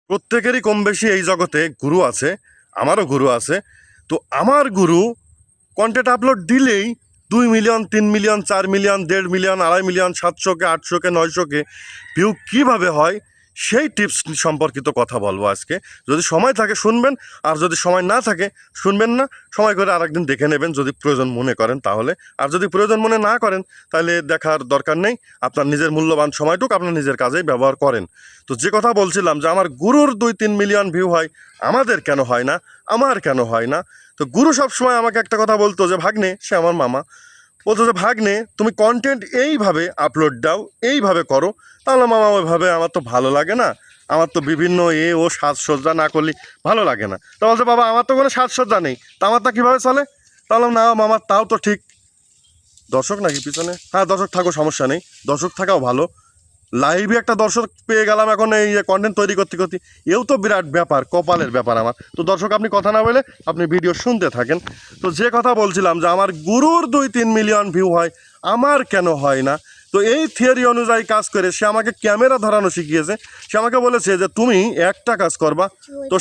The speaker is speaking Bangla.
প্রত্যেকেরই কম বেশি এই জগতে গুরু আছে, আমারও গুরু আছে। তো আমার গুরু কন্টেন্ট আপলোড দিলেই 2 million, 3 million, 4 million, 1.5 million, 2.5 million, 700কে, 800কে, 900কে ভিউ কীভাবে হয় সেই টিপস সম্পর্কিত কথা বলবো আজকে। যদি সময় থাকে শুনবেন, আর যদি সময় না থাকে শুনবেন না, সময় করে আরেকদিন দেখে নেবেন যদি প্রয়োজন মনে করেন তাহলে। আর যদি প্রয়োজন মনে না করেন তাহলে দেখার দরকার নেই। আপনার নিজের মূল্যবান সময়টুকু আপনার নিজের কাজেই ব্যবহার করেন। তো যে কথা বলছিলাম যে আমার গুরুর 2-3 মিলিয়ন ভিউ হয়, আমাদের কেন হয় না, আমার কেন হয় না? তো গুরু সবসময় আমাকে একটা কথা বলতো যে ভাগ্নে, সে আমার মামা, বলতো যে ভাগ্নে তুমি কন্টেন্ট এইভাবে আপলোড দাও, এইভাবে করো। তাহলে মামা ওইভাবে আমার তো ভালো লাগে না, আমার তো বিভিন্ন ও সাজসজ্জা না করলে ভালো লাগে না। তা বলছে বাবা আমার তো কোনো সাজসজ্জা নেই, তা আমারটা কীভাবে চলে? তাহলে না মামা তাও তো ঠিক। দর্শক নাকি পিছনে? হ্যাঁ দর্শক থাকো, সমস্যা নেই, দর্শক থাকাও ভালো। লাইভে একটা দর্শক পেয়ে গেলাম এখন এই কন্টেন্ট তৈরি করতে করতে, এও তো বিরাট ব্যাপার, কপালের ব্যাপার আমার। তো দর্শক আপনি কথা না বলে আপনি ভিডিও শুনতে থাকেন। তো যে কথা বলছিলাম যে আমার গুরুর 2-3 মিলিয়ন ভিউ হয়, আমার কেন হয় না? তো এই থিওরি অনুযায়ী কাজ করে সে আমাকে ক্যামেরা ধরানো শিখিয়েছে। সে আমাকে বলেছে যে তুমি একটা কাজ করবা, তো